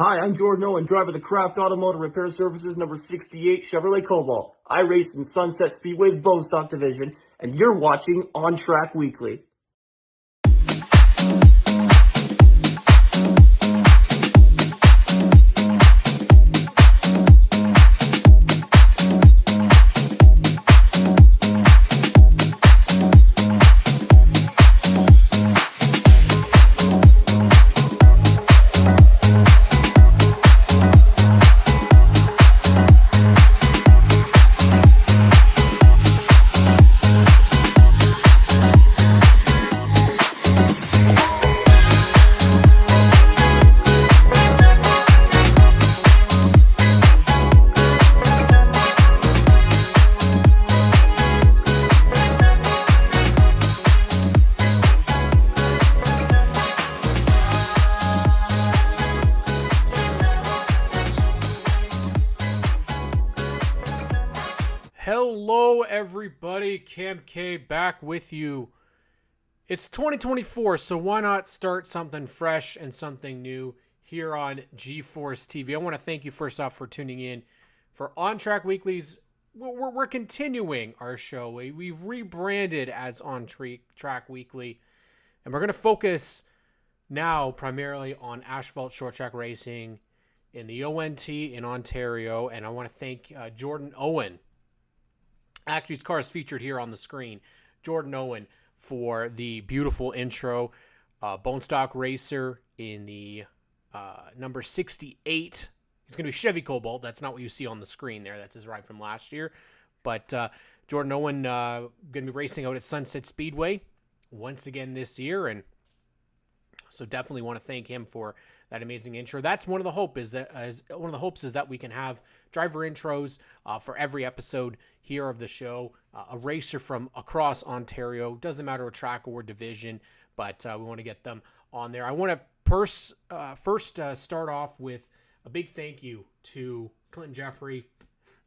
Hi, I'm Jordan Owen, driver of the Craft Automotive Repair Services number 68 Chevrolet Cobalt. I race in Sunset Speedway's Bone Stock Division, and you're watching ONTrack Weekly. Hello everybody, Cam K back with you. It's 2024, so why not start something fresh and something new here on GeForce TV. I want to thank you first off for tuning in for ONTrack Weekly's. We're continuing our show. We've rebranded as ONTrack Weekly, and we're going to focus now primarily on asphalt short track racing in the ONT in Ontario, and I want to thank Jordan Owen. Actually, his car is featured here on the screen. Jordan Owen for the beautiful intro. Bone Stock Racer in the number 68. It's going to be Chevy Cobalt. That's not what you see on the screen there. That's his ride from last year. But Jordan Owen going to be racing out at Sunset Speedway once again this year. And so definitely want to thank him for that amazing intro. That's one of the hopes is that we can have driver intros for every episode here of the show. A racer from across Ontario, doesn't matter what track or division, but we want to get them on there. I want to first start off with a big thank you to Clinton Jeffrey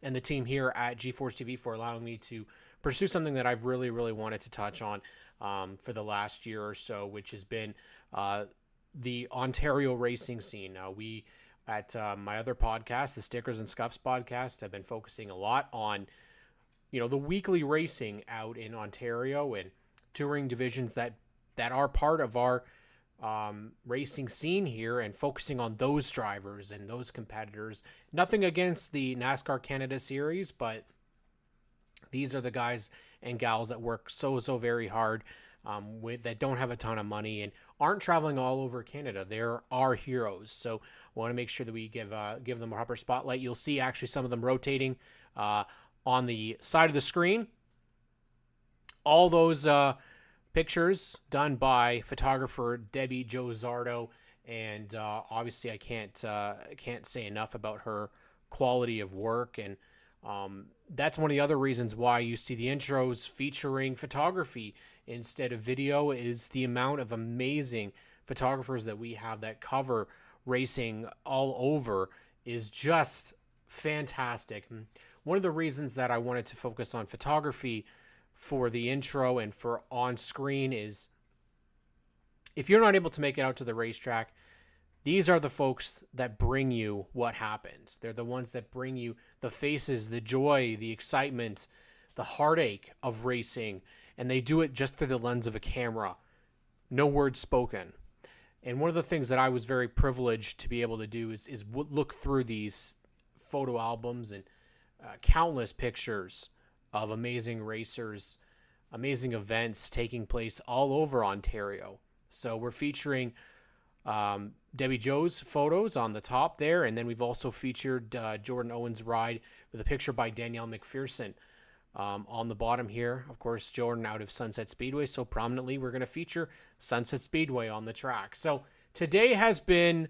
and the team here at GeForce TV for allowing me to pursue something that I've really wanted to touch on for the last year or so, which has been the Ontario racing scene. We at my other podcast, the Stickers and Scuffs podcast, have been focusing a lot on, the weekly racing out in Ontario and touring divisions that are part of our racing scene here, and focusing on those drivers and those competitors. Nothing against the NASCAR Canada Series, but these are the guys and gals that work so very hard that don't have a ton of money and aren't traveling all over Canada. They're our heroes. So I want to make sure that we give them a proper spotlight. You'll see actually some of them rotating on the side of the screen. All those pictures done by photographer Debbie Jo Zardo, and obviously I can't say enough about her quality of work. And that's one of the other reasons why you see the intros featuring photography instead of video, is the amount of amazing photographers that we have that cover racing all over is just fantastic. One of the reasons that I wanted to focus on photography for the intro and for on screen is, if you're not able to make it out to the racetrack, these are the folks that bring you what happens. They're the ones that bring you the faces, the joy, the excitement, the heartache of racing, and they do it just through the lens of a camera. No words spoken. And one of the things that I was very privileged to be able to do is look through these photo albums and countless pictures of amazing racers, amazing events taking place all over Ontario. So we're featuring Debbie Jo's photos on the top there, and then we've also featured Jordan Owen's ride with a picture by Danielle McPherson on the bottom here. Of course, Jordan out of Sunset Speedway, so prominently we're going to feature Sunset Speedway on the track. So today has been,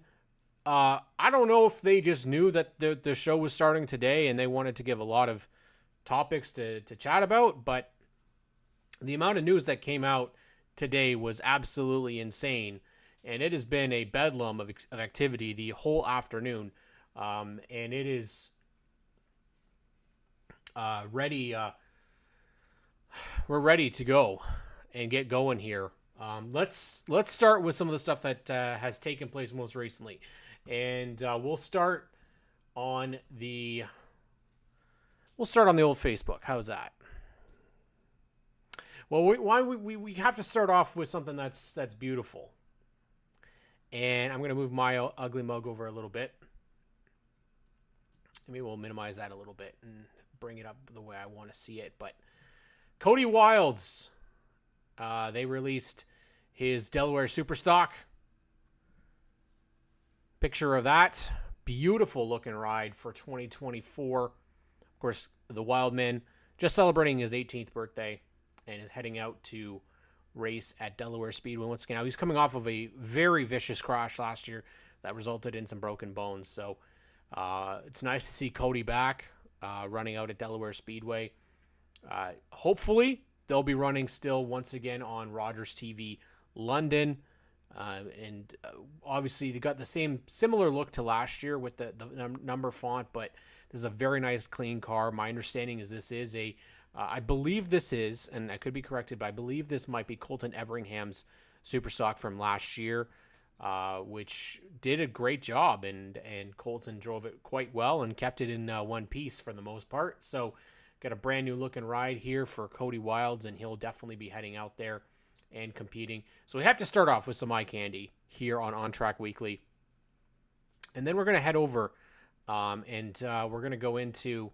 I don't know if they just knew that the show was starting today and they wanted to give a lot of topics to chat about, but the amount of news that came out today was absolutely insane. And it has been a bedlam of activity the whole afternoon. And it is ready. We're ready to go and get going here. Let's start with some of the stuff that has taken place most recently. And we'll start on the old Facebook. How's that? Well, we have to start off with something that's beautiful. And I'm going to move my ugly mug over a little bit. Maybe we'll minimize that a little bit and bring it up the way I want to see it. But Cody Wilds, they released his Delaware Superstock. Picture of that. Beautiful looking ride for 2024. Of course, the Wildman just celebrating his 18th birthday and is heading out to race at Delaware Speedway once again. Now, he's coming off of a very vicious crash last year that resulted in some broken bones. So it's nice to see Cody back running out at Delaware Speedway. Hopefully, they'll be running still once again on Rogers TV London. And obviously, they got the similar look to last year with the number font, but this is a very nice, clean car. My understanding is this is I believe this is, and I could be corrected, but I believe this might be Colton Everingham's Superstock from last year, which did a great job, and Colton drove it quite well and kept it in one piece for the most part. So, got a brand new looking ride here for Cody Wilds, and he'll definitely be heading out there and competing. So we have to start off with some eye candy here on ONTrack Weekly. And then we're going to head over and we're going to go into,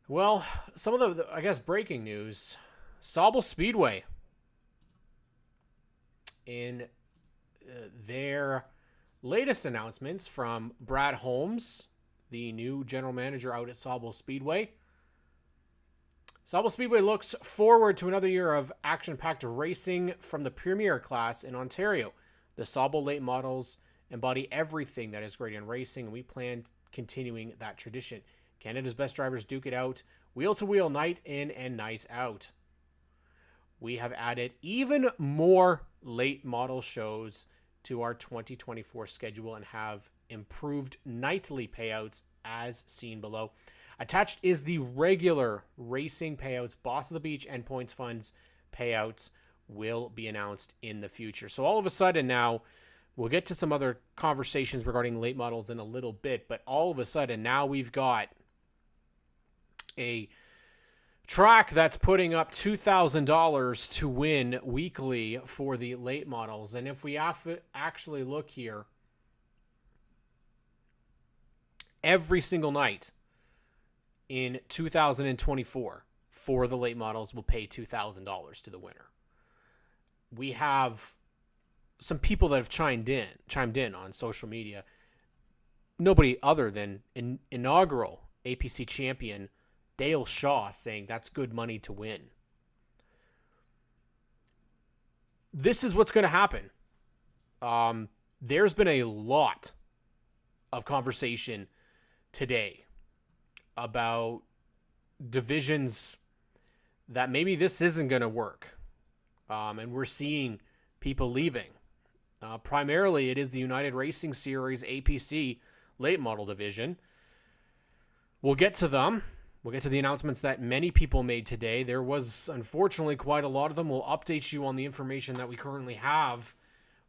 well, some of the, I guess, breaking news. Sauble Speedway, in their latest announcements from Brad Holmes, the new general manager out at Sauble Speedway. Sauble Speedway looks forward to another year of action-packed racing from the premier class in Ontario. The Sauble late models embody everything that is great in racing, and we plan continuing that tradition. Canada's best drivers duke it out, wheel-to-wheel, night in and night out. We have added even more late model shows to our 2024 schedule and have improved nightly payouts as seen below. Attached is the regular racing payouts. Boss of the Beach and Points Funds payouts will be announced in the future. So all of a sudden now, we'll get to some other conversations regarding late models in a little bit, but all of a sudden now we've got a track that's putting up $2,000 to win weekly for the late models. And if we actually look here, every single night in 2024 for the late models will pay $2,000 to the winner. We have some people that have chimed in on social media. Nobody other than inaugural APC champion Dale Shaw saying that's good money to win. This is what's going to happen. There's been a lot of conversation today about divisions that maybe this isn't going to work. And we're seeing people leaving. Primarily, it is the United Racing Series APC late model division. We'll get to them. We'll get to the announcements that many people made today. There was, unfortunately, quite a lot of them. We'll update you on the information that we currently have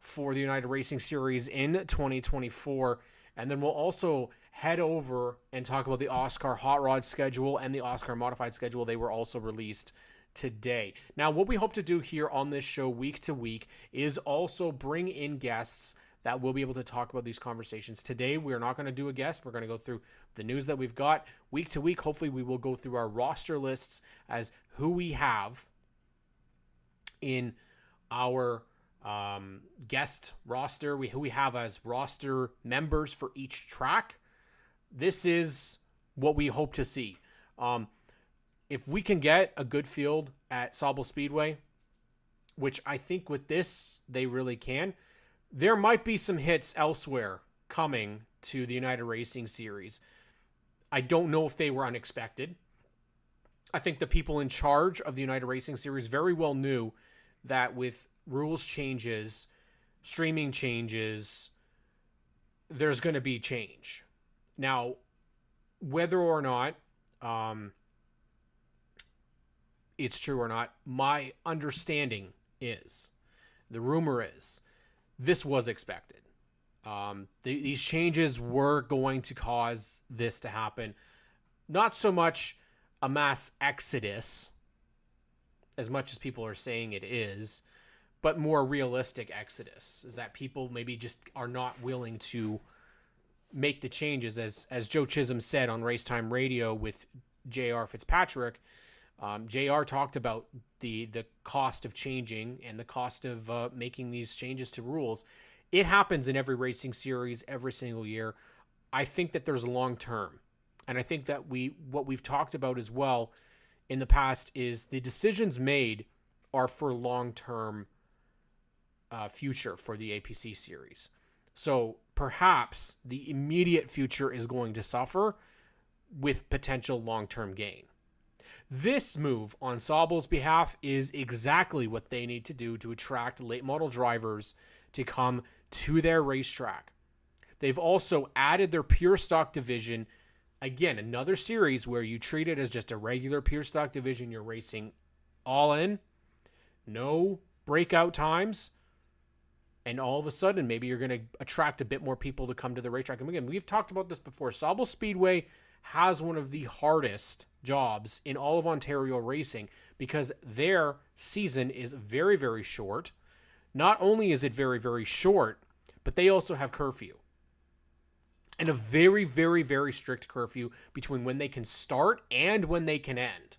for the United Racing Series in 2024. And then we'll also head over and talk about the Oscar Hot Rod schedule and the Oscar Modified schedule. They were also released today. Now, what we hope to do here on this show week to week is also bring in guests that will be able to talk about these conversations. Today, we're not going to do a guest. We're going to go through the news that we've got. Week to week, hopefully, we will go through our roster lists as who we have in our guest roster, who we have as roster members for each track. This is what we hope to see. If we can get a good field at Sauble Speedway, which I think with this, they really can, there might be some hits elsewhere coming to the United Racing Series. I don't know if they were unexpected. I think the people in charge of the United Racing Series very well knew that with rules changes, streaming changes, there's going to be change. Now, whether or not it's true or not, my understanding is, the rumor is, this was expected. These changes were going to cause this to happen. Not so much a mass exodus, as much as people are saying it is, but more realistic exodus. Is that people maybe just are not willing to make the changes. As Joe Chisholm said on Racetime Radio with J.R. Fitzpatrick, JR talked about the cost of changing and the cost of making these changes to rules. It happens in every racing series every single year. I think that there's long term. And I think that what we've talked about as well in the past is the decisions made are for long-term future for the APC series. So perhaps the immediate future is going to suffer with potential long-term gain. This move on Sauble's behalf is exactly what they need to do to attract late model drivers to come to their racetrack. They've also added their pure stock division. Again, another series where you treat it as just a regular pure stock division. You're racing all in, no breakout times, and all of a sudden maybe you're going to attract a bit more people to come to the racetrack. And again, we've talked about this before. Sauble Speedway has one of the hardest jobs in all of Ontario racing because their season is very, very short. Not only is it very, very short, but they also have curfew. And a very, very, very strict curfew between when they can start and when they can end.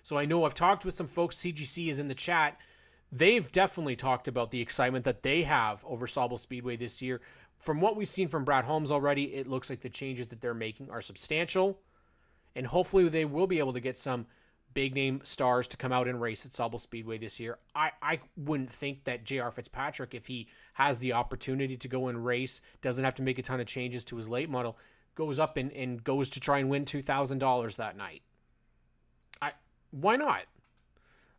So I know I've talked with some folks, CGC is in the chat. They've definitely talked about the excitement that they have over Sauble Speedway this year. From what we've seen from Brad Holmes already, it looks like the changes that they're making are substantial. And hopefully they will be able to get some big name stars to come out and race at Sauble Speedway this year. I wouldn't think that J.R. Fitzpatrick, if he has the opportunity to go and race, doesn't have to make a ton of changes to his late model, goes up and goes to try and win $2,000 that night. Why not?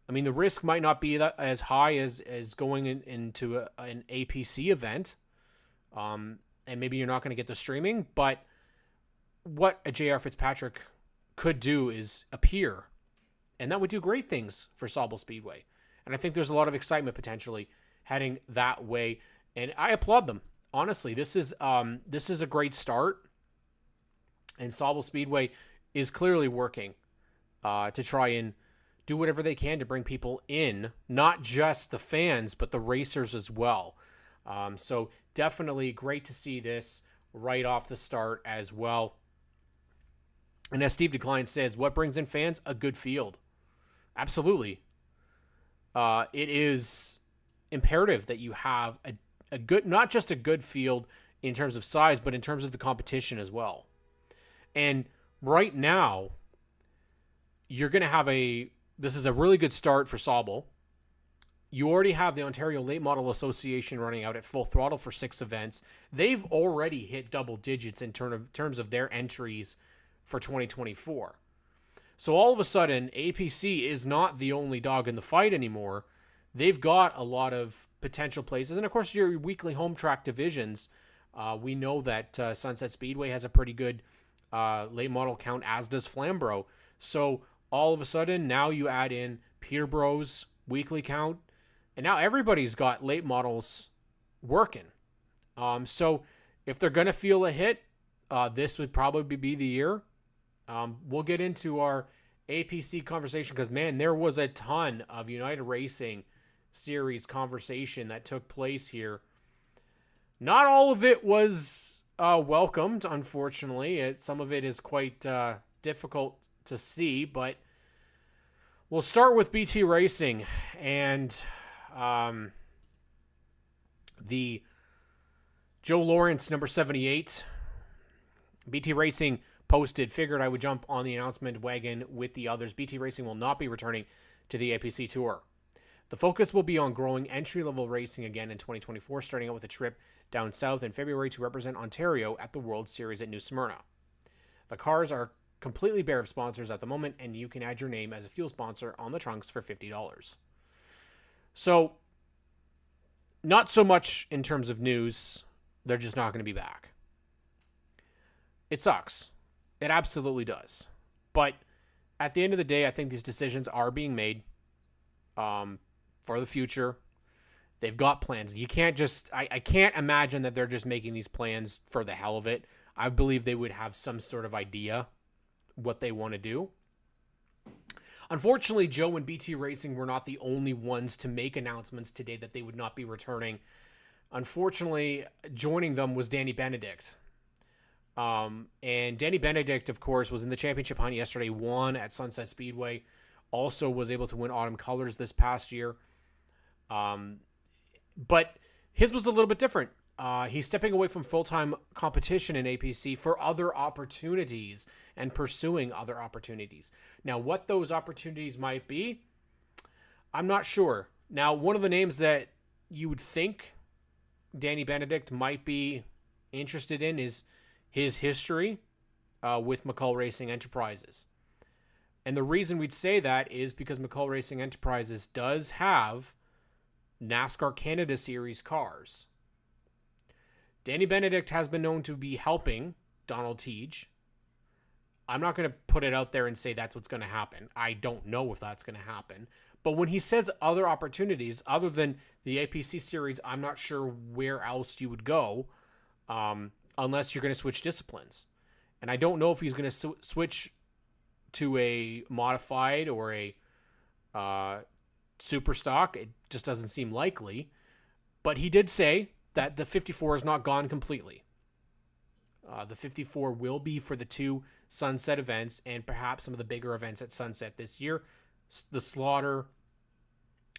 I mean, the risk might not be that as high as going into an APC event. And maybe you're not going to get the streaming, but what a J.R. Fitzpatrick could do is appear. And that would do great things for Sauble Speedway. And I think there's a lot of excitement potentially heading that way. And I applaud them. Honestly, this is a great start. And Sauble Speedway is clearly working to try and do whatever they can to bring people in, not just the fans, but the racers as well. So definitely great to see this right off the start as well. And as Steve Decline says, what brings in fans? A good field. Absolutely. It is imperative that you have a good, not just a good field in terms of size, but in terms of the competition as well. And right now, you're going to have this is a really good start for Sauble. You already have the Ontario Late Model Association running out at full throttle for 6 events. They've already hit double digits in terms of their entries for 2024. So all of a sudden, APC is not the only dog in the fight anymore. They've got a lot of potential places. And of course, your weekly home track divisions. We know that Sunset Speedway has a pretty good late model count, as does Flamborough. So all of a sudden, now you add in Peterborough's weekly count. And now everybody's got late models working. So if they're going to feel a hit, this would probably be the year. We'll get into our APC conversation because, man, there was a ton of United Racing Series conversation that took place here. Not all of it was welcomed, unfortunately. Some of it is quite difficult to see, but we'll start with BT Racing and the Joe Lawrence number 78. BT Racing posted, figured I would jump on the announcement wagon with the others. BT Racing will not be returning to the APC Tour. The focus will be on growing entry-level racing again in 2024, starting out with a trip down south in February to represent Ontario at the World Series at New Smyrna. The cars are completely bare of sponsors at the moment, and you can add your name as a fuel sponsor on the trunks for $50. So, not so much in terms of news. They're just not going to be back. It sucks. It absolutely does. But at the end of the day, I think these decisions are being made for the future. They've got plans. You can't just, I can't imagine that they're just making these plans for the hell of it. I believe they would have some sort of idea what they want to do. Unfortunately, Joe and BT Racing were not the only ones to make announcements today that they would not be returning. Unfortunately, joining them was Danny Benedict. And Danny Benedict, of course, was in the championship hunt yesterday, won at Sunset Speedway, also was able to win Autumn Colors this past year. But his was a little bit different. He's stepping away from full-time competition in APC for other opportunities and pursuing other opportunities. Now, what those opportunities might be, I'm not sure. Now, one of the names that you would think Danny Benedict might be interested in is his history with McCall Racing Enterprises. And the reason we'd say that is because McCall Racing Enterprises does have NASCAR Canada Series cars. Danny Benedict has been known to be helping Donald Teague. I'm not going to put it out there and say that's what's going to happen. I don't know if that's going to happen. But when he says other opportunities, other than the APC Series, I'm not sure where else you would go unless you're going to switch disciplines. And I don't know if he's going to switch to a modified or a super stock. It just doesn't seem likely. But he did say that the 54 is not gone completely. The 54 will be for the two Sunset events and perhaps some of the bigger events at Sunset this year, the Slaughter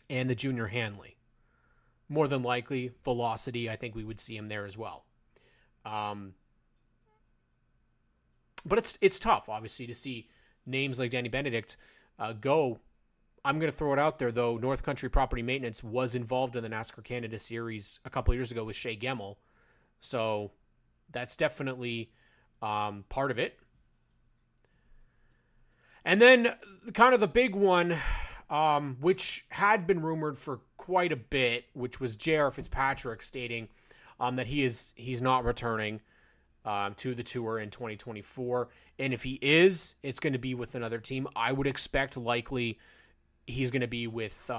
and the Junior Hanley. More than likely, Velocity, I think we would see him there as well. But it's tough, obviously, to see names like Danny Benedict go. I'm going to throw it out there, though. North Country Property Maintenance was involved in the NASCAR Canada Series a couple of years ago with Shea Gemmell. So that's definitely part of it. And then kind of the big one, which had been rumored for quite a bit, which was J.R. Fitzpatrick stating that he's not returning to the tour in 2024. And if he is, it's going to be with another team. I would expect likely he's going to be with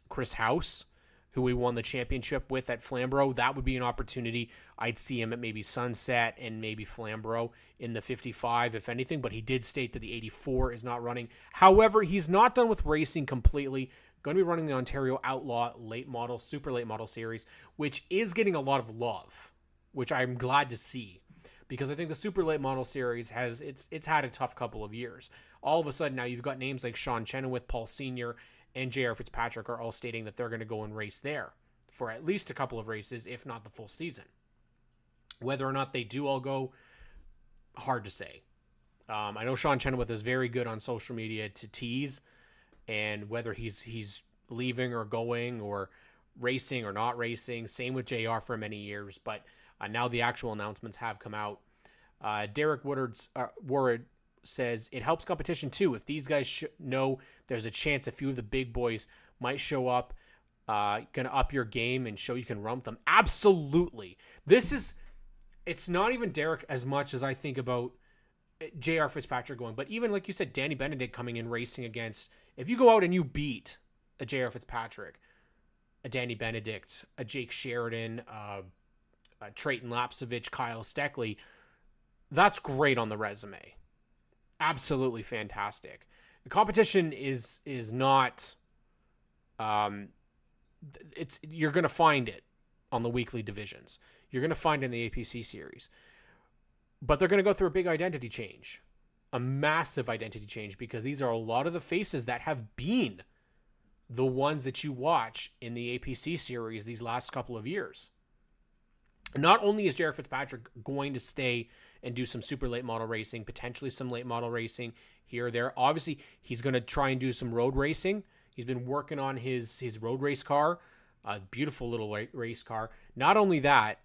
Chris House, who we won the championship with at Flamborough. That would be an opportunity. I'd see him at maybe Sunset and maybe Flamborough in the 55, if anything. But he did state that the 84 is not running. However, he's not done with racing completely. Going to be running the Ontario Outlaw super late model series, which is getting a lot of love, which I'm glad to see. Because I think the super late model series it's had a tough couple of years. All of a sudden now you've got names like Sean Chenoweth, Paul Sr., and J.R. Fitzpatrick are all stating that they're going to go and race there for at least a couple of races, if not the full season. Whether or not they do all go, hard to say. I know Sean Chenoweth is very good on social media to tease, and whether he's leaving or going or racing or not racing. Same with JR for many years, but now the actual announcements have come out. Derek Woodard says it helps competition too. If these guys know there's a chance a few of the big boys might show up, gonna up your game and show you can rump them. Absolutely. It's not even Derek as much as I think about J.R. Fitzpatrick going, but even like you said, Danny Benedict coming in racing against, if you go out and you beat a J.R. Fitzpatrick, a Danny Benedict, a Jake Sheridan, a Trayton Lapsovich, Kyle Steckley, that's great on the resume. Absolutely fantastic. The competition is not, you're going to find it on the weekly divisions. You're going to find it in the APC series. But they're going to go through a big identity change, a massive identity change, because these are a lot of the faces that have been the ones that you watch in the APC series these last couple of years. Not only is Jared Fitzpatrick going to stay and do some super late model racing, potentially some late model racing here or there. Obviously, he's going to try and do some road racing. He's been working on his road race car, a beautiful little race car. Not only that,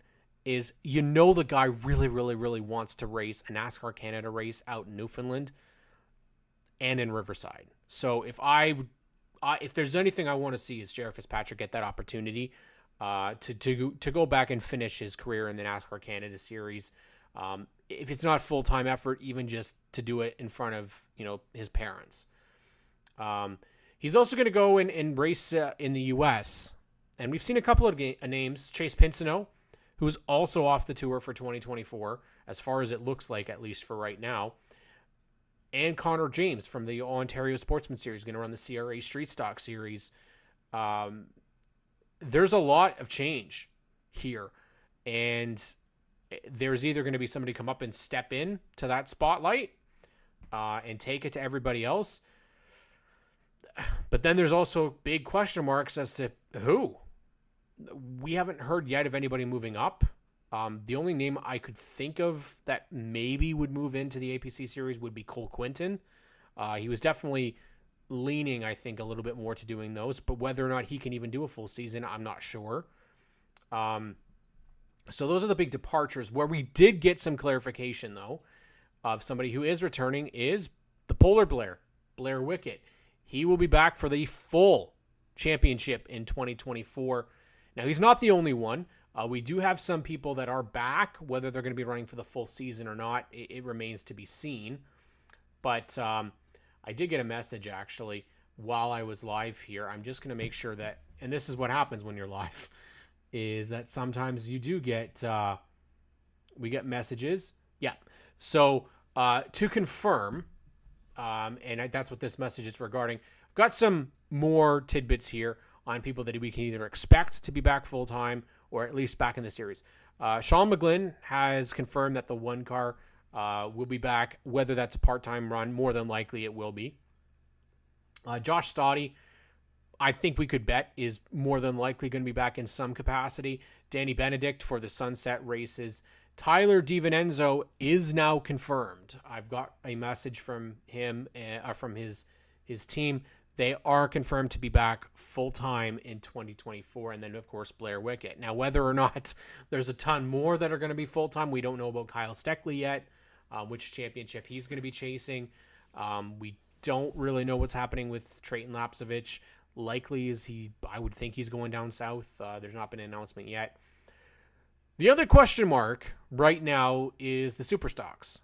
is the guy really, really, really wants to race a NASCAR Canada race out in Newfoundland and in Riverside. So if there's anything I want to see is Jared Fitzpatrick get that opportunity to go back and finish his career in the NASCAR Canada Series. If it's not full-time effort, even just to do it in front of his parents. He's also going to go and race in the U.S. And we've seen a couple of names. Chase Pinsino, who's also off the tour for 2024, as far as it looks like, at least for right now. And Connor James from the Ontario Sportsman Series, going to run the CRA Street Stock Series. There's a lot of change here. And there's either going to be somebody come up and step in to that spotlight and take it to everybody else. But then there's also big question marks as to who. We haven't heard yet of anybody moving up. The only name I could think of that maybe would move into the APC series would be Cole Quinton. He was definitely leaning, I think, a little bit more to doing those, but whether or not he can even do a full season, I'm not sure. So those are the big departures. Where we did get some clarification, though, of somebody who is returning is the Polar Blair Wickett. He will be back for the full championship in 2024. Now, he's not the only one. We do have some people that are back. Whether they're going to be running for the full season or not, it remains to be seen. But I did get a message, actually, while I was live here. I'm just going to make sure that, and this is what happens when you're live, is that sometimes you do get, we get messages. Yeah. So to confirm, and that's what this message is regarding, I've got some more tidbits here on people that we can either expect to be back full-time or at least back in the series. Sean McGlynn has confirmed that the one car will be back, whether that's a part-time run. More than likely it will be. Josh Stoddy, I think we could bet, is more than likely going to be back in some capacity. Danny Benedict for the Sunset races. Tyler DiVincenzo is now confirmed. I've got a message from him, from his team. They are confirmed to be back full-time in 2024. And then, of course, Blair Wickett. Now, whether or not there's a ton more that are going to be full-time, we don't know about Kyle Steckley yet, which championship he's going to be chasing. We don't really know what's happening with Trayton Lapsovich. Likely is I would think he's going down south. There's not been an announcement yet. The other question mark right now is the Superstocks.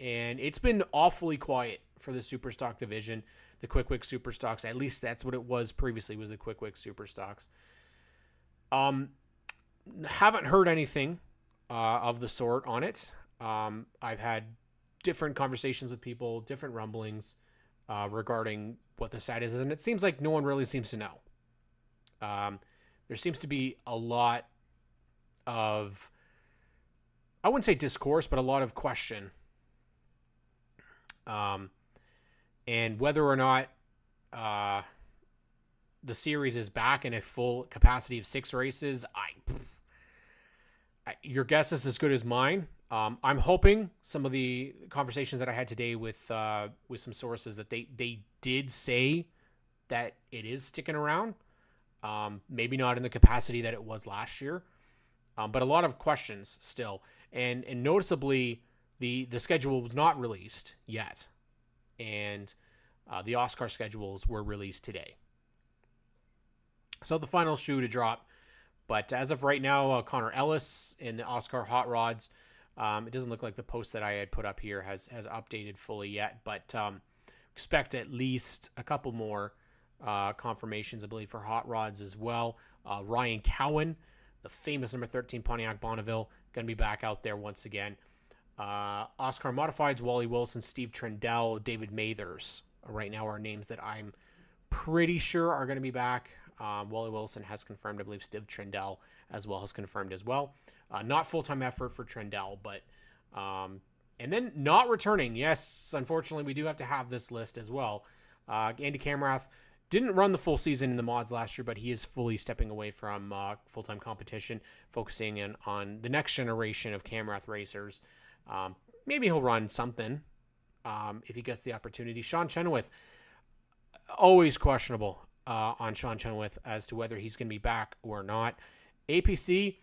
And it's been awfully quiet for the Superstock division. The Quick Wick Superstocks, at least that's what it was previously, was the Quick Wick Superstocks. Haven't heard anything of the sort on it. I've had different conversations with people, different rumblings regarding what the site is, and it seems like no one really seems to know. There seems to be a lot of, I wouldn't say discourse, but a lot of question. And whether or not the series is back in a full capacity of 6 races, your guess is as good as mine. I'm hoping some of the conversations that I had today with some sources that they did say that it is sticking around. Maybe not in the capacity that it was last year, but a lot of questions still. And noticeably, the schedule was not released yet. And the Oscar schedules were released today. So the final shoe to drop. But as of right now, Connor Ellis in the Oscar Hot Rods. It doesn't look like the post that I had put up here has updated fully yet. But expect at least a couple more confirmations, I believe, for Hot Rods as well. Ryan Cowan, the famous number 13 Pontiac Bonneville, going to be back out there once again. Oscar Modifieds, Wally Wilson, Steve Trendell, David Mathers right now are names that I'm pretty sure are going to be back. Wally Wilson has confirmed. I believe Steve Trendell as well has confirmed as well. Not full-time effort for Trendell, but and then not returning. Yes, unfortunately, we do have to have this list as well. Andy Kamrath didn't run the full season in the mods last year, but he is fully stepping away from full-time competition, focusing in on the next generation of Kamrath racers. Maybe he'll run something if he gets the opportunity. Sean Chenoweth, always questionable on Sean Chenoweth as to whether he's going to be back or not. APC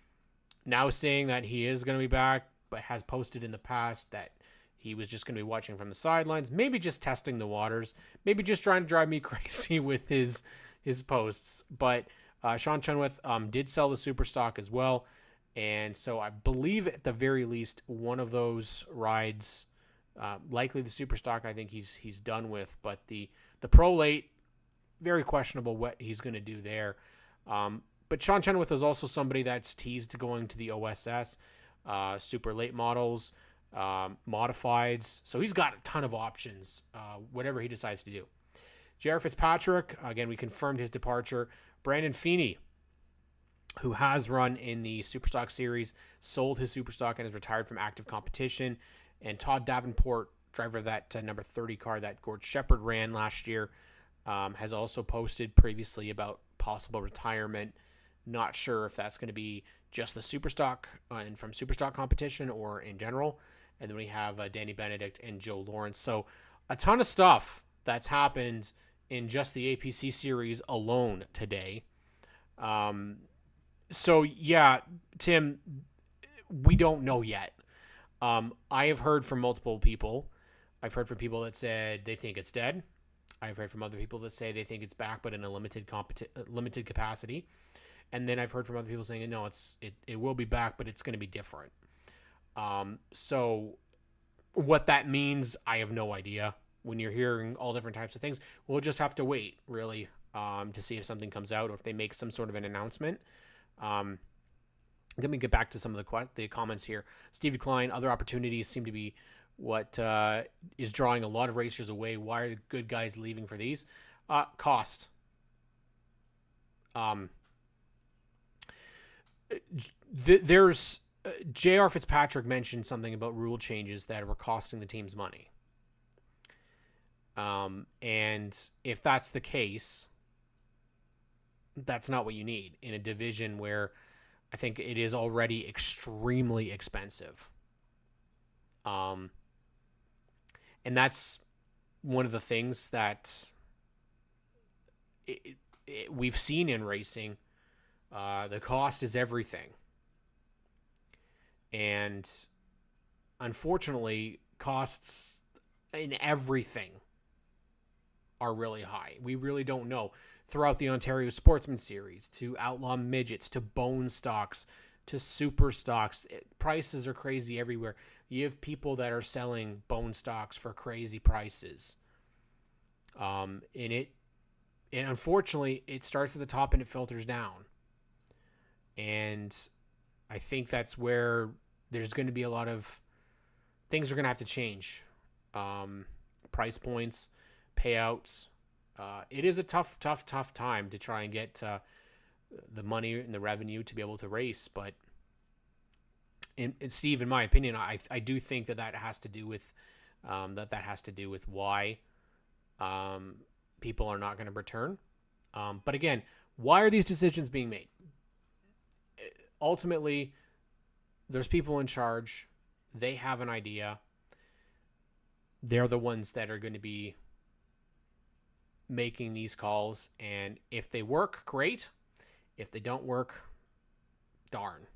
now saying that he is going to be back, but has posted in the past that he was just going to be watching from the sidelines, maybe just testing the waters, maybe just trying to drive me crazy with his posts. But Sean Chenoweth did sell the Superstock as well. And so I believe at the very least one of those rides, likely the Superstock, I think he's done with. But the Pro Late, very questionable what he's going to do there. But Sean Chenoweth is also somebody that's teased going to the OSS, super late models, modifieds. So he's got a ton of options, whatever he decides to do. J.R. Fitzpatrick, again, we confirmed his departure. Brandon Feeney, who has run in the Superstock Series, sold his Superstock and is retired from active competition. And Todd Davenport, driver of that number 30 car that Gord Shepard ran last year, has also posted previously about possible retirement. Not sure if that's going to be just the Superstock and from Superstock competition or in general. And then we have Danny Benedict and Joe Lawrence. So a ton of stuff that's happened in just the APC series alone today. So yeah, Tim, we don't know yet. I have heard from multiple people. I've heard from people that said they think it's dead. I've heard from other people that say they think it's back, but in a limited capacity. And then I've heard from other people saying, no, it will be back, but it's going to be different. So what that means, I have no idea. When you're hearing all different types of things, we'll just have to wait, really, to see if something comes out or if they make some sort of an announcement. Let me get back to some of the comments here. Steve Klein, other opportunities seem to be what is drawing a lot of racers away. Why are the good guys leaving for these? Cost. There's J.R. Fitzpatrick mentioned something about rule changes that were costing the teams money. And if that's the case, that's not what you need in a division where I think it is already extremely expensive. And that's one of the things that we've seen in racing. The cost is everything. And unfortunately, costs in everything are really high. We really don't know. Throughout the Ontario Sportsman Series, to Outlaw Midgets, to Bone Stocks, to Super Stocks, prices are crazy everywhere. You have people that are selling bone stocks for crazy prices. And unfortunately, it starts at the top and it filters down. And I think that's where there's going to be a lot of things are going to have to change. Price points, payouts. It is a tough time to try and get the money and the revenue to be able to race. But Steve, in my opinion, I do think that has to do with that has to do with why people are not going to return. But again, why are these decisions being made? Ultimately, there's people in charge. They have an idea. They're the ones that are going to be making these calls. And if they work, great. If they don't work, darn.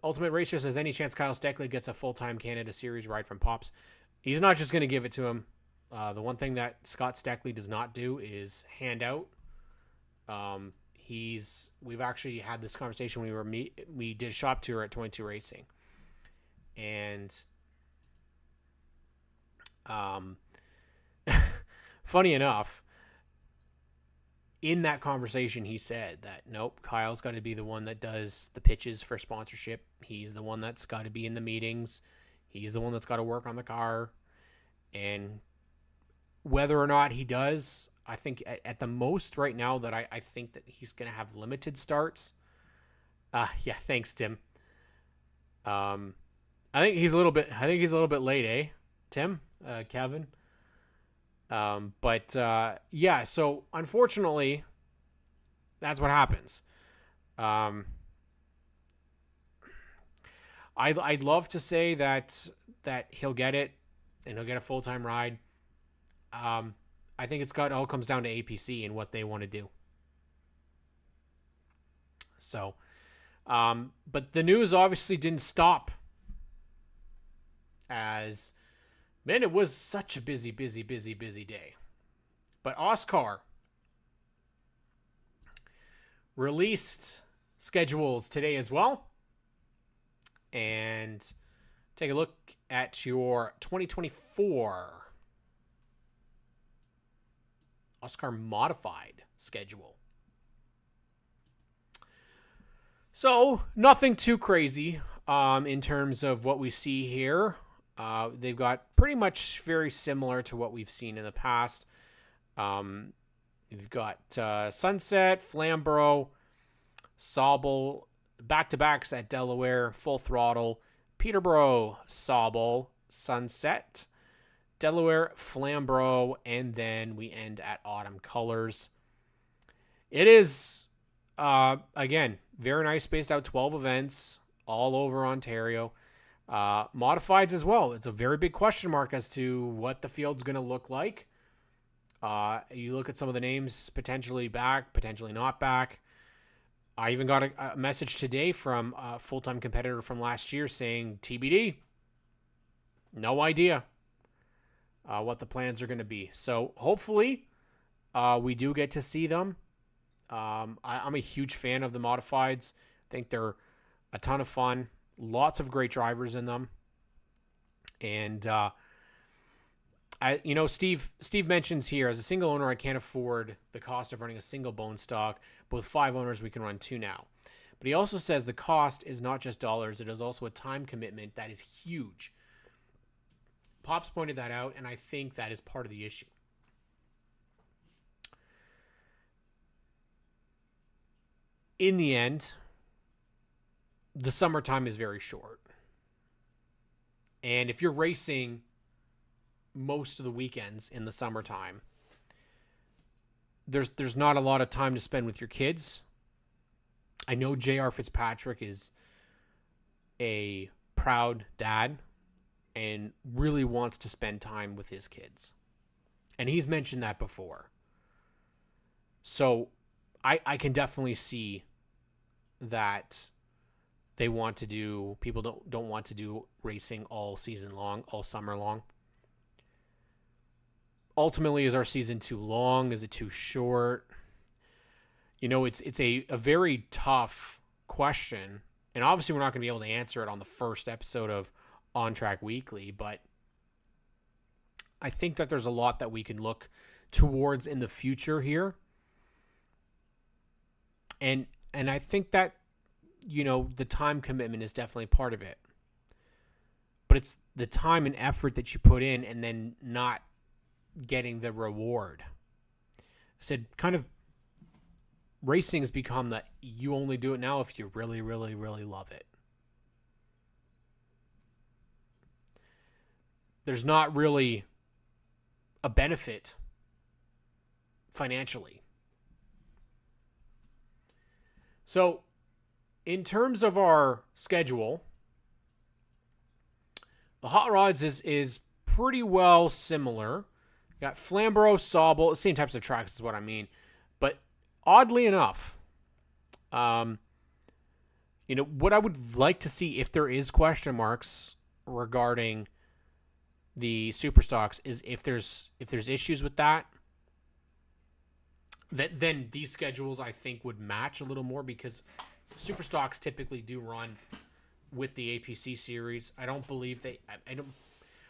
Ultimate Racer says, any chance Kyle Steckley gets a full-time Canada Series ride from Pops? He's not just going to give it to him. The one thing that Scott Steckley does not do is hand out. We've actually had this conversation when we did a shop tour at 22 Racing. And funny enough, in that conversation, he said that, nope, Kyle's got to be the one that does the pitches for sponsorship. He's the one that's got to be in the meetings. He's the one that's got to work on the car. And whether or not he does, I think at the most right now that I think that he's going to have limited starts. Yeah, thanks, Tim. I think he's a little bit late, eh, Tim? Kevin? Yeah, so unfortunately, that's what happens. I'd love to say that he'll get it and he'll get a full-time ride. I think it all comes down to APC and what they want to do. So, but the news obviously didn't stop, as man, it was such a busy day. But Oscar released schedules today as well. And take a look at your 2024 Oscar modified schedule. So nothing too crazy in terms of what we see here. They've got pretty much very similar to what we've seen in the past. We've got Sunset, Flamborough, Sauble, back-to-backs at Delaware, Full Throttle, Peterborough, Sauble, Sunset, Delaware, Flamborough, and then we end at Autumn Colors. It is, again, very nice, spaced out 12 events all over Ontario. Modifieds as well. It's a very big question mark as to what the field's going to look like. You look at some of the names potentially back, potentially not back. I even got a message today from a full-time competitor from last year saying TBD. No idea what the plans are going to be. So hopefully we do get to see them. I'm a huge fan of the modifieds. I think they're a ton of fun. Lots of great drivers in them. And Steve mentions here, as a single owner, I can't afford the cost of running a single bone stock. But with 5 owners, we can run 2 now. But he also says the cost is not just dollars. It is also a time commitment that is huge. Pops pointed that out, and I think that is part of the issue. In the end, the summertime is very short. And if you're racing most of the weekends in the summertime, there's not a lot of time to spend with your kids. I know J.R. Fitzpatrick is a proud dad and really wants to spend time with his kids. And he's mentioned that before. So I can definitely see that people don't want to do racing all season long, all summer long. Ultimately, is our season too long? Is it too short? It's a very tough question. And obviously we're not going to be able to answer it on the first episode of ONTrack Weekly, but I think that there's a lot that we can look towards in the future here. And I think that, the time commitment is definitely part of it. But it's the time and effort that you put in and then not getting the reward. I said, kind of, racing has become that you only do it now if you really, really, really love it. There's not really a benefit financially. So, in terms of our schedule, the Hot Rods is pretty well similar. You got Flamborough, Sauble, same types of tracks is what I mean. But oddly enough, what I would like to see, if there is question marks regarding the super stocks, is if there's issues with that, then these schedules I think would match a little more, because super stocks typically do run with the APC series. I don't believe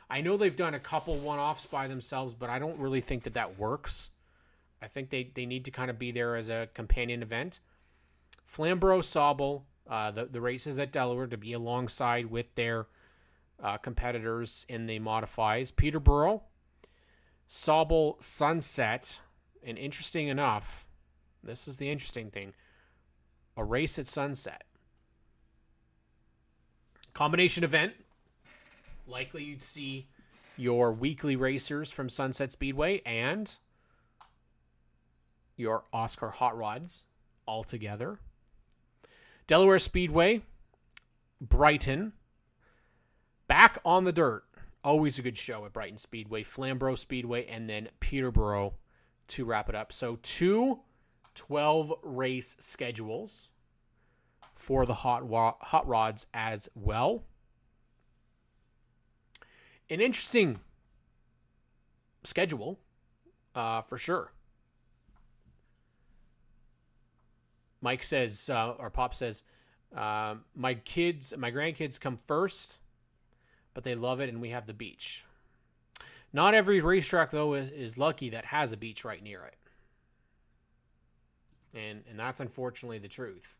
I know they've done a couple one-offs by themselves, but I don't really think that works. I think they need to kind of be there as a companion event. Flamborough, Sauble, the races at Delaware to be alongside with their competitors in the modifies. Peterborough, Sauble, Sunset, and interesting enough, this is the interesting thing, a race at Sunset. Combination event. Likely you'd see your weekly racers from Sunset Speedway and your Oscar Hot Rods all together. Delaware Speedway, Brighton, back on the dirt. Always a good show at Brighton Speedway, Flamborough Speedway, and then Peterborough to wrap it up. So 2 12-race schedules for the Hot Rods as well. An interesting schedule, for sure. Mike says, or Pop says, my grandkids come first, but they love it and we have the beach. Not every racetrack, though, is lucky that has a beach right near it. And that's unfortunately the truth.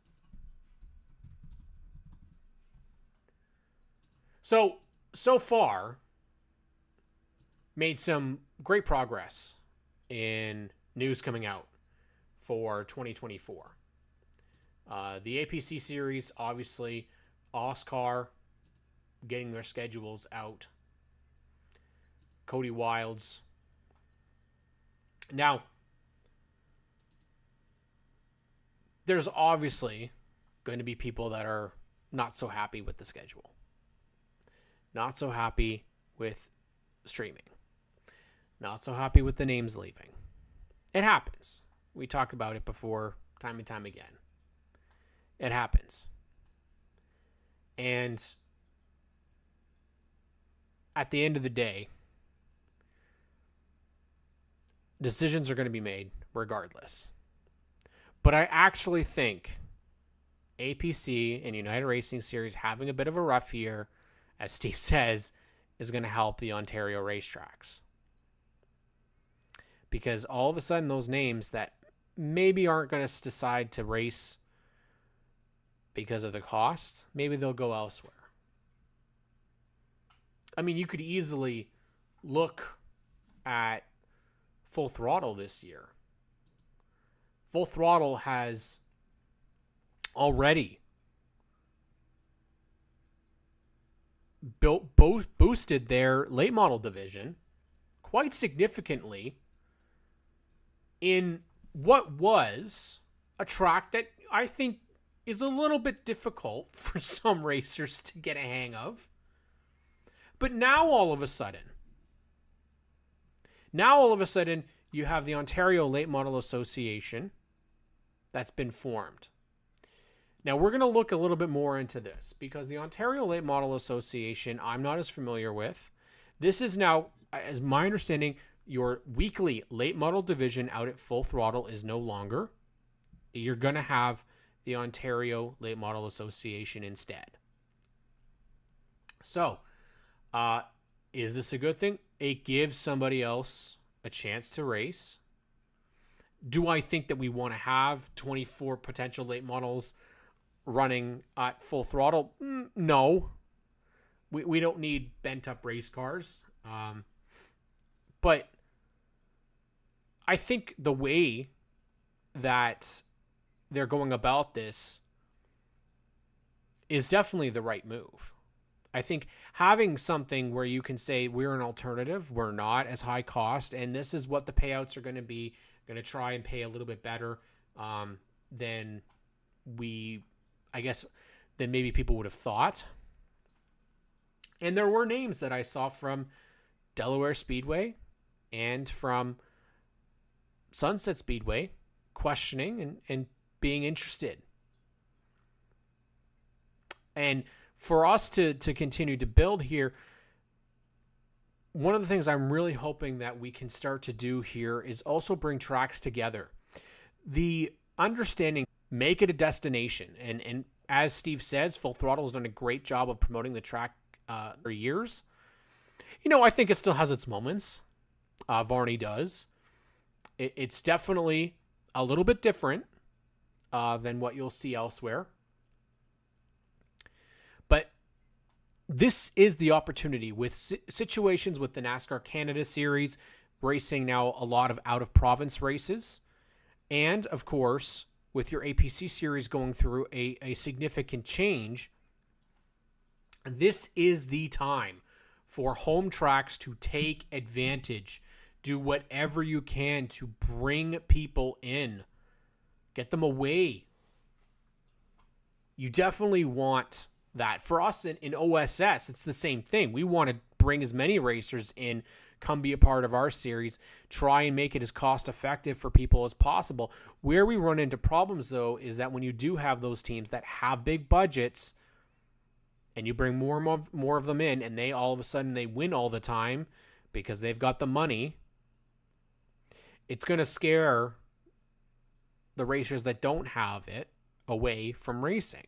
So far, made some great progress in news coming out for 2024. The APC series, obviously, Oscar getting their schedules out. Cody Wilds. Now, there's obviously going to be people that are not so happy with the schedule. Not so happy with streaming. Not so happy with the names leaving. It happens. We talked about it before, time and time again. It happens. And at the end of the day, decisions are going to be made regardless. But I actually think APC and United Racing Series having a bit of a rough year, as Steve says, is going to help the Ontario racetracks. Because all of a sudden, those names that maybe aren't going to decide to race because of the cost, maybe they'll go elsewhere. I mean, you could easily look at Full Throttle this year. Full Throttle has already boosted their late model division quite significantly in what was a track that I think is a little bit difficult for some racers to get a hang of. But now all of a sudden, you have the Ontario Late Model Association that's been formed. Now, we're going to look a little bit more into this because the Ontario Late Model Association, I'm not as familiar with. This is now, as my understanding, your weekly late model division out at Full Throttle is no longer. You're going to have the Ontario Late Model Association instead. So, is this a good thing? It gives somebody else a chance to race. Do I think that we want to have 24 potential late models running at Full Throttle? No. We don't need bent up race cars. But I think the way that they're going about this is definitely the right move. I think having something where you can say we're an alternative, we're not as high cost, and this is what the payouts are going to be, going to try and pay a little bit better than than maybe people would have thought. And there were names that I saw from Delaware Speedway and from Sunset Speedway questioning and being interested. And for us to continue to build here, one of the things I'm really hoping that we can start to do here is also bring tracks together. The understanding, make it a destination. And as Steve says, Full Throttle has done a great job of promoting the track for years. You know, I think it still has its moments. Varney does. It's definitely a little bit different than what you'll see elsewhere. But this is the opportunity with situations with the NASCAR Canada Series, racing now a lot of out-of-province races, and, of course, with your APC Series going through a significant change, this is the time for home tracks to take advantage. Do whatever you can to bring people in. Get them away. You definitely want that. For us in OSS, it's the same thing. We want to bring as many racers in, come be a part of our series, try and make it as cost effective for people as possible. Where we run into problems, though, is that when you do have those teams that have big budgets and you bring more and more of them in, and they all of a sudden they win all the time because they've got the money, it's going to scare the racers that don't have it away from racing.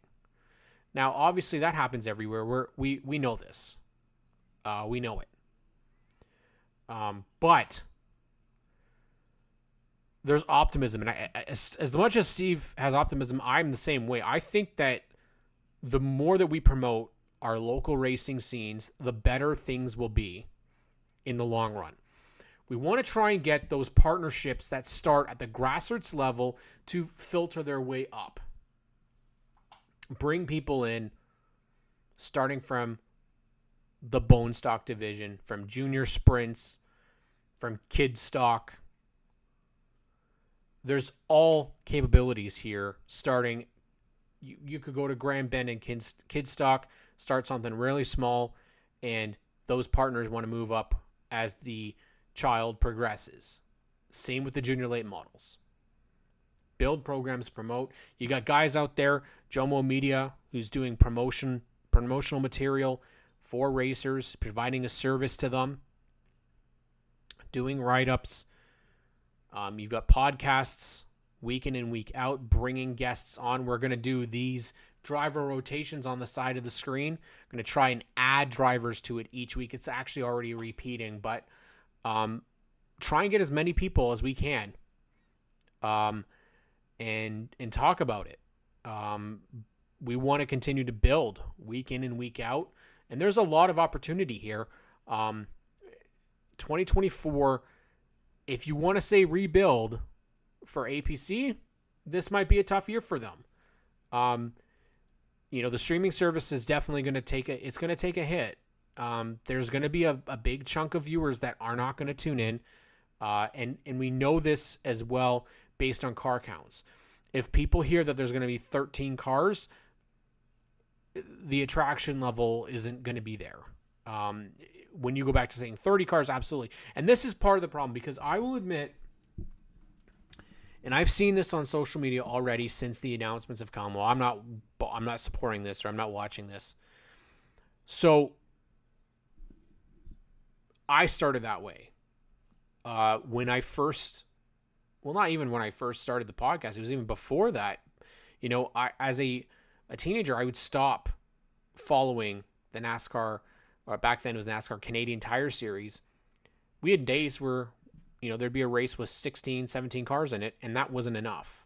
Now, obviously, that happens everywhere. We know this. We know it. But there's optimism. And as much as Steve has optimism, I'm the same way. I think that the more that we promote our local racing scenes, the better things will be in the long run. We want to try and get those partnerships that start at the grassroots level to filter their way up. Bring people in starting from the bone stock division, from junior sprints, from kid stock. There's all capabilities here starting. You could go to Grand Bend and kid stock, start something really small, and those partners want to move up as the child progresses. Same with the junior late models. Build programs, promote. You got guys out there, Jomo Media, who's doing promotional material for racers, providing a service to them, doing write-ups. You've got podcasts week in and week out, bringing guests on. We're going to do these driver rotations on the side of the screen. I'm going to try and add drivers to it each week. It's actually already repeating, but try and get as many people as we can and talk about it. We want to continue to build week in and week out, and there's a lot of opportunity here. 2024, if you want to say rebuild for APC, this might be a tough year for them. The streaming service is definitely going to take a hit. There's going to be a big chunk of viewers that are not going to tune in. And we know this as well based on car counts. If people hear that there's going to be 13 cars, the attraction level isn't going to be there. When you go back to saying 30 cars, absolutely. And this is part of the problem, because I will admit, and I've seen this on social media already since the announcements have come. Well, I'm not supporting this, or I'm not watching this. So I started that way. When I first, well, not even when I first started the podcast, it was even before that. As a teenager, I would stop following the NASCAR, or back then it was NASCAR Canadian Tire Series. We had days where, there'd be a race with 16, 17 cars in it, and that wasn't enough.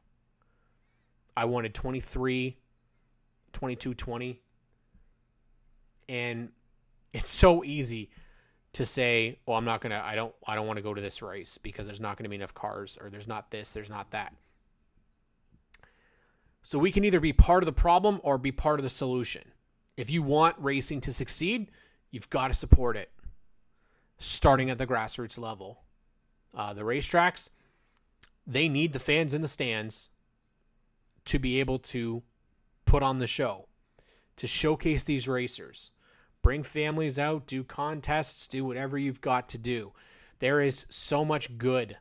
I wanted 23, 22, 20. And it's so easy to say, well, I don't want to go to this race because there's not going to be enough cars, or there's not this, there's not that. So we can either be part of the problem or be part of the solution. If you want racing to succeed, you've got to support it, starting at the grassroots level. The racetracks, they need the fans in the stands to be able to put on the show, to showcase these racers. Bring families out, do contests, do whatever you've got to do. There is so much good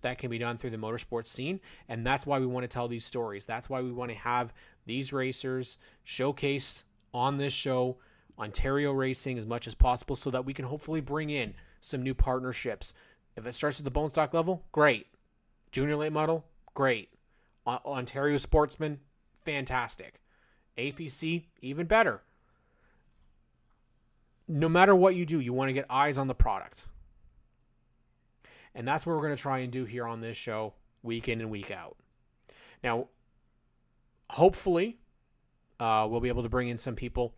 that can be done through the motorsports scene, and that's why we want to tell these stories. That's why we want to have these racers showcased on this show, Ontario racing, as much as possible, so that we can hopefully bring in some new partnerships. If it starts at the bone stock level, great. Junior late model, great. Ontario sportsman, fantastic. APC, even better. No matter what you do, you want to get eyes on the product. And that's what we're going to try and do here on this show, week in and week out. Now, hopefully, we'll be able to bring in some people,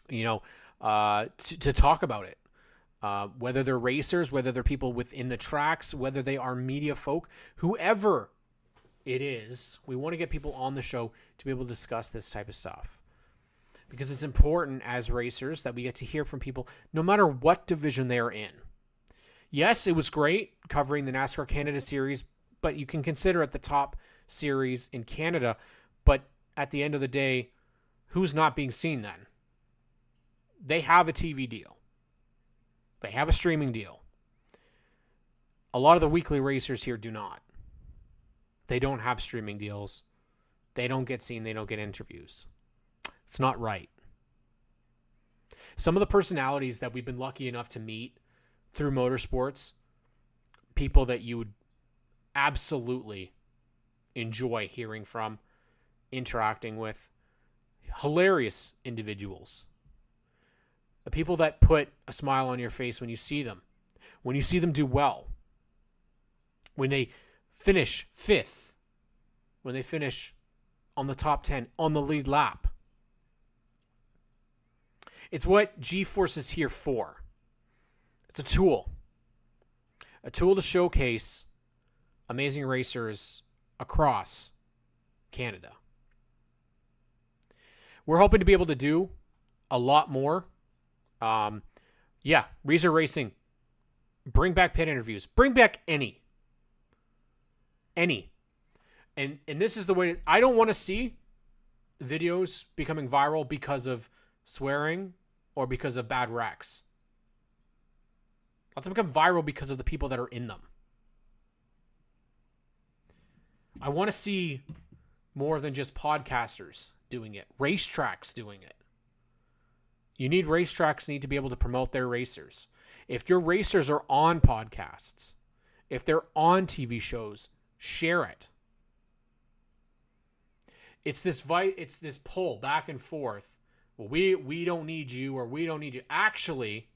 to talk about it. Whether they're racers, whether they're people within the tracks, whether they are media folk, whoever it is, we want to get people on the show to be able to discuss this type of stuff. Because it's important as racers that we get to hear from people no matter what division they are in. Yes, it was great covering the NASCAR Canada Series, but you can consider it the top series in Canada. But at the end of the day, who's not being seen then? They have a TV deal. They have a streaming deal. A lot of the weekly racers here do not. They don't have streaming deals. They don't get seen. They don't get interviews. It's not right. Some of the personalities that we've been lucky enough to meet through motorsports, people that you would absolutely enjoy hearing from, interacting with, hilarious individuals. The people that put a smile on your face when you see them do well, when they finish fifth, when they finish on the top 10, on the lead lap. It's what G-Force is here for. It's a tool to showcase amazing racers across Canada. We're hoping to be able to do a lot more. Razor Racing. Bring back pit interviews. Bring back any. And this is the way. I don't want to see videos becoming viral because of swearing or because of bad wrecks. Let them become viral because of the people that are in them. I want to see more than just podcasters doing it. Racetracks doing it. Racetracks need to be able to promote their racers. If your racers are on podcasts, if they're on TV shows, share it. It's this pull back and forth. Well, we don't need you, or we don't need you. Actually,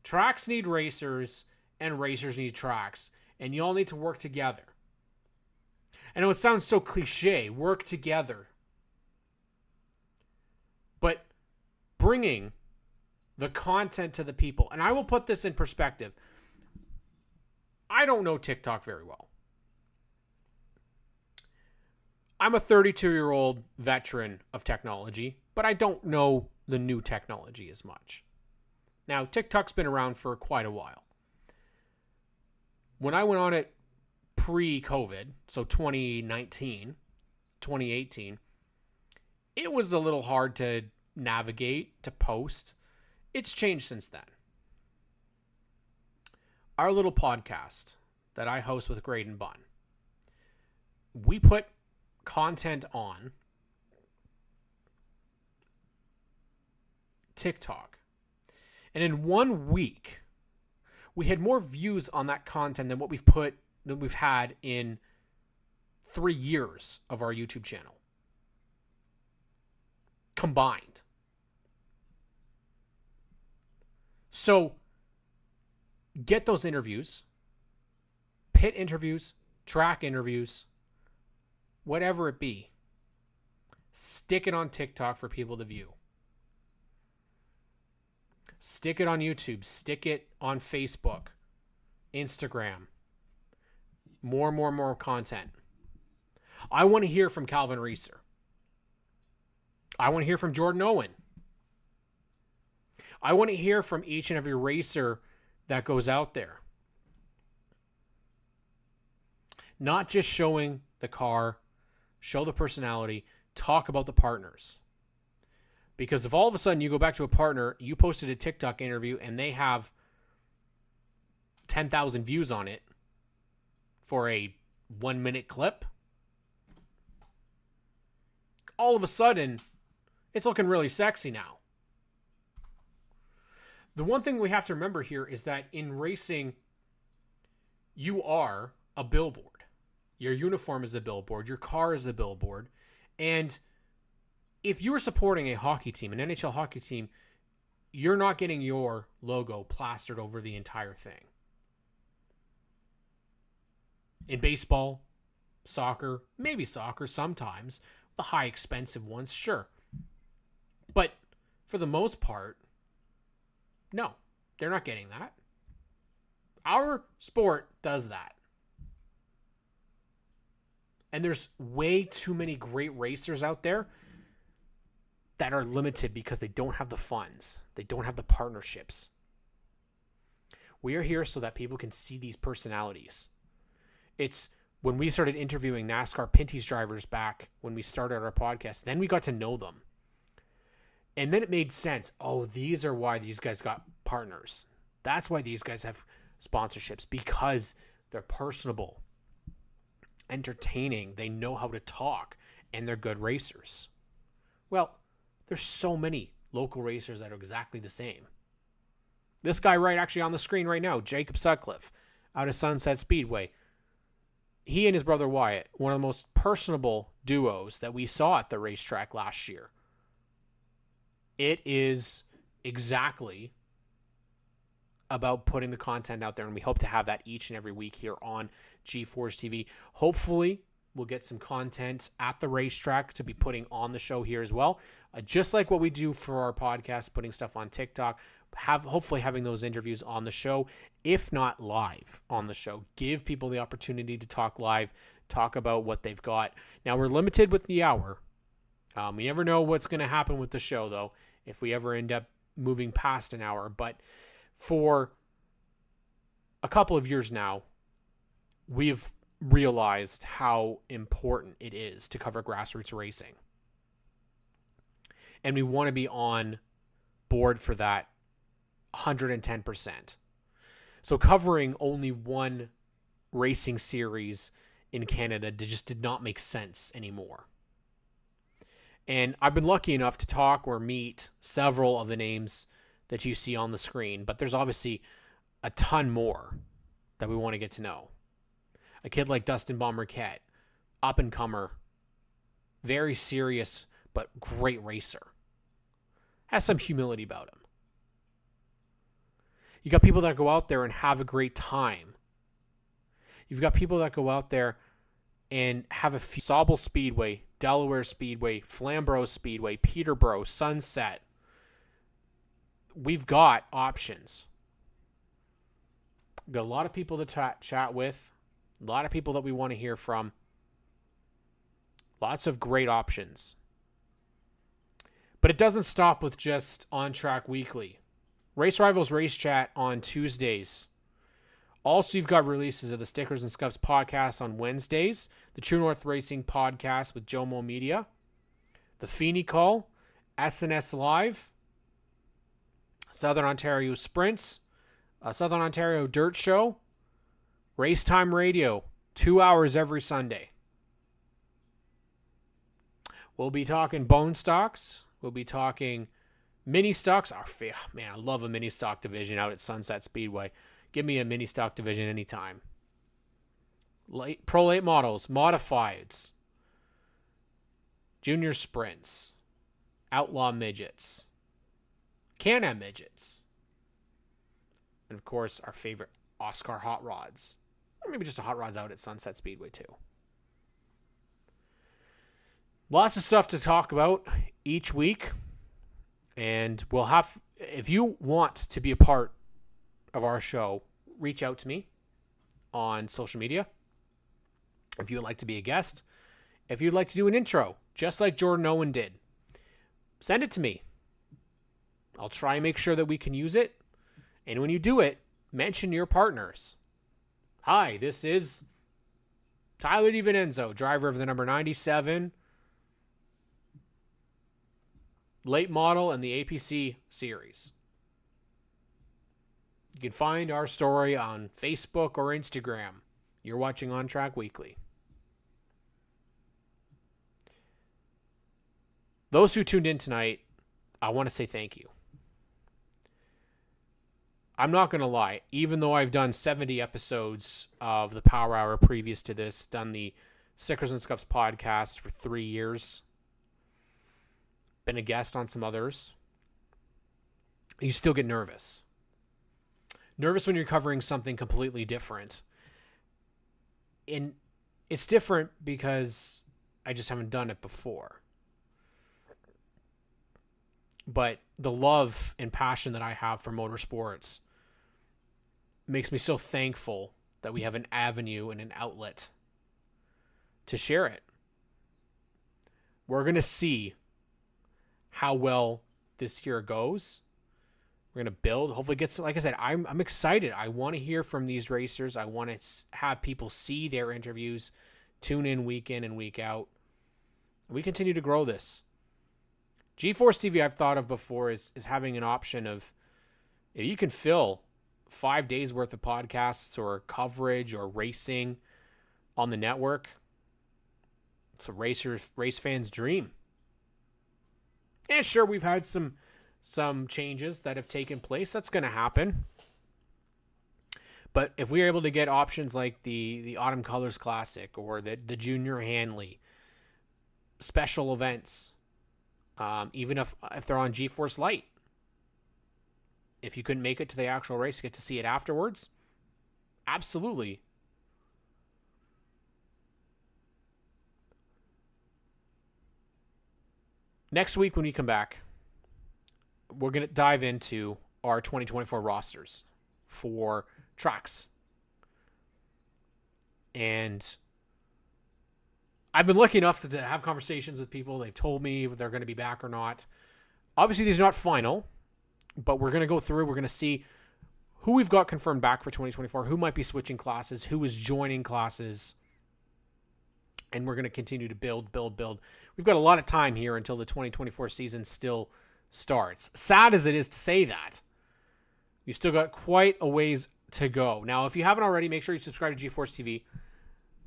tracks need racers and racers need tracks, and you all need to work together. I know it sounds so cliche, work together. But bringing the content to the people, and I will put this in perspective. I don't know TikTok very well. I'm a 32-year-old veteran of technology, but I don't know the new technology as much. Now, TikTok's been around for quite a while. When I went on it pre-COVID, so 2019, 2018, it was a little hard to navigate, to post. It's changed since then. Our little podcast that I host with Graydon Bunn, we put content on TikTok. And in 1 week, we had more views on that content than we've had in 3 years of our YouTube channel combined. So get those interviews, pit interviews, track interviews, whatever it be. Stick it on TikTok for people to view. Stick it on YouTube. Stick it on Facebook, Instagram. More content. I want to hear from Calvin Reeser. I want to hear from Jordan Owen. I want to hear from each and every racer that goes out there. Not just showing the car, show the personality, talk about the partners. Because if all of a sudden you go back to a partner, you posted a TikTok interview and they have 10,000 views on it for a 1-minute clip, all of a sudden it's looking really sexy now. The one thing we have to remember here is that in racing, you are a billboard. Your uniform is a billboard. Your car is a billboard. And if you're supporting a hockey team, an NHL hockey team, you're not getting your logo plastered over the entire thing. In baseball, soccer, maybe soccer sometimes, the high expensive ones, sure. But for the most part, no, they're not getting that. Our sport does that. And there's way too many great racers out there that are limited because they don't have the funds. They don't have the partnerships. We are here so that people can see these personalities. It's when we started interviewing NASCAR Pinty's drivers back when we started our podcast, then we got to know them. And then it made sense. Oh, these are why these guys got partners. That's why these guys have sponsorships, because they're personable, entertaining, they know how to talk, and they're good racers. Well, there's so many local racers that are exactly the same. This guy right actually on the screen right now, Jacob Sutcliffe, out of Sunset Speedway. He and his brother Wyatt, one of the most personable duos that we saw at the racetrack last year. It is exactly about putting the content out there, and we hope to have that each and every week here on G-Force TV. Hopefully, We'll get some content at the racetrack to be putting on the show here as well. Just like what we do for our podcast, putting stuff on TikTok, hopefully having those interviews on the show, if not live on the show. Give people the opportunity to talk live, talk about what they've got. Now, we're limited with the hour. We never know what's going to happen with the show, though, if we ever end up moving past an hour. But for a couple of years now, we've realized how important it is to cover grassroots racing. And we want to be on board for that 110%. So covering only one racing series in Canada just did not make sense anymore. And I've been lucky enough to talk or meet several of the names that you see on the screen, but there's obviously a ton more that we want to get to know. A kid like Dustin Baumriquette, up-and-comer, very serious but great racer. Has some humility about him. You got people that go out there and have a great time. You've got people that go out there and have a Sauble Speedway, Delaware Speedway, Flamborough Speedway, Peterborough, Sunset. We've got options. We've got a lot of people to chat with. A lot of people that we want to hear from. Lots of great options. But it doesn't stop with just ONTrack Weekly. Race Rivals Race Chat on Tuesdays. Also, you've got releases of the Stickers and Scuffs podcast on Wednesdays, the True North Racing podcast with Jomo Media, the Feeney Call, SNS Live, Southern Ontario Sprints, Southern Ontario Dirt Show, Race Time Radio, 2 hours every Sunday. We'll be talking bone stocks. We'll be talking mini stocks. Man, I love a mini stock division out at Sunset Speedway. Give me a mini stock division anytime. Pro late models, modifieds, junior sprints, outlaw midgets, Can-Am midgets, and of course our favorite Oscar hot rods, or maybe just a hot rods out at Sunset Speedway too. Lots of stuff to talk about each week, and we'll have, if you want to be a part of our show, reach out to me on social media. If you would like to be a guest, if you'd like to do an intro, just like Jordan Owen did, send it to me. I'll try and make sure that we can use it. And when you do it, mention your partners. Hi, this is Tyler DiVincenzo, driver of the number 97 late model and the APC series. You can find our story on Facebook or Instagram. You're watching ONTrack Weekly. Those who tuned in tonight, I want to say thank you. I'm not going to lie, even though I've done 70 episodes of the Power Hour previous to this, done the Stickers and Scuffs podcast for 3 years, been a guest on some others, you still get nervous. Nervous when you're covering something completely different. And it's different because I just haven't done it before. But the love and passion that I have for motorsports makes me so thankful that we have an avenue and an outlet to share it. We're going to see how well this year goes. We're going to build, hopefully get some, like I said, I'm excited. I want to hear from these racers. I want to have people see their interviews, tune in week and week out. We continue to grow this. G-Force TV I've thought of before is having an option of, if you can fill 5 days worth of podcasts or coverage or racing on the network, it's a race fans' dream. And sure, we've had some changes that have taken place. That's going to happen. But if we're able to get options like the Autumn Colors Classic or the Junior Hanley, special events, even if they're on G-Force Lite, if you couldn't make it to the actual race, get to see it afterwards, absolutely. next week when we come back, we're going to dive into our 2024 rosters for tracks. And I've been lucky enough to have conversations with people. They've told me if they're going to be back or not. Obviously, these are not final, but we're going to go through. We're going to see who we've got confirmed back for 2024, who might be switching classes, who is joining classes. And we're going to continue to build. We've got a lot of time here until the 2024 season still starts. Sad as it is to say that, we've still got quite a ways to go. Now, if you haven't already, make sure you subscribe to GeForce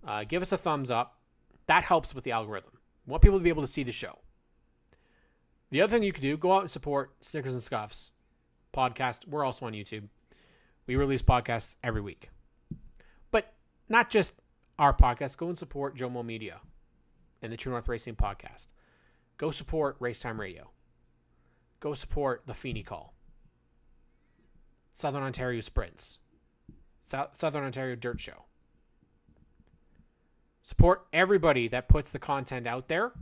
TV. Give us a thumbs up. That helps with the algorithm. We want people to be able to see the show. The other thing you could do, go out and support Snickers and Scuffs podcast. We're also on YouTube. We release podcasts every week. But not just our podcast. Go and support Jomo Media and the True North Racing podcast. Go support Racetime Radio. Go support the Feeney Call. Southern Ontario Sprints. Southern Ontario Dirt Show. Support everybody that puts the content out there.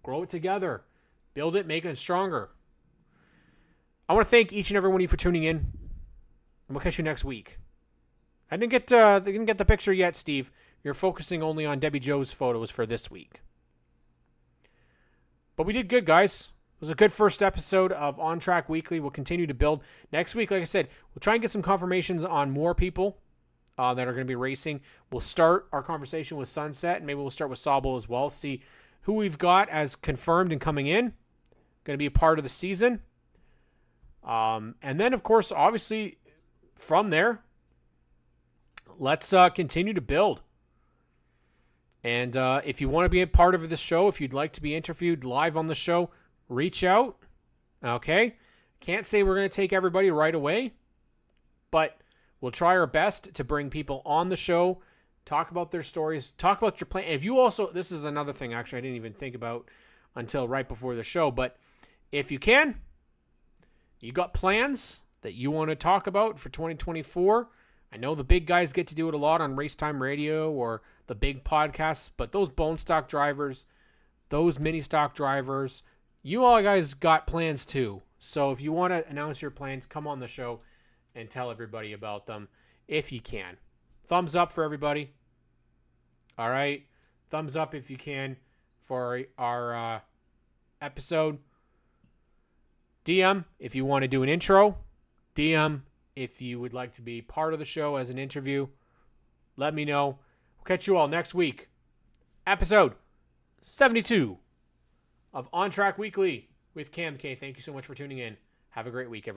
Grow it together. Build it, make it stronger. I want to thank each and every one of you for tuning in. And we'll catch you next week. I didn't get the picture yet, Steve. You're focusing only on Debbie Jo's photos for this week. But we did good, guys. It was a good first episode of ONTrack Weekly. We'll continue to build. Next week, like I said, we'll try and get some confirmations on more people that are going to be racing. We'll start our conversation with Sunset, and maybe we'll start with Sauble as well. See who we've got as confirmed and coming in. Going to be a part of the season. And then, of course, obviously, from there, let's continue to build. And if you want to be a part of this show, if you'd like to be interviewed live on the show, reach out. Okay? Can't say we're going to take everybody right away, but we'll try our best to bring people on the show, talk about their stories, talk about your plan. And if you also, this is another thing actually I didn't even think about until right before the show, but if you can, you got plans that you want to talk about for 2024. I know the big guys get to do it a lot on Racetime Radio or the big podcasts, but those bone stock drivers, those mini stock drivers, you all guys got plans too. So if you want to announce your plans, come on the show and tell everybody about them if you can. Thumbs up for everybody. All right. Thumbs up if you can for our episode. DM if you want to do an intro. DM if you would like to be part of the show as an interview. Let me know. We'll catch you all next week. Episode 72 of ONTrack Weekly with Cam K. Thank you so much for tuning in. Have a great week, everyone.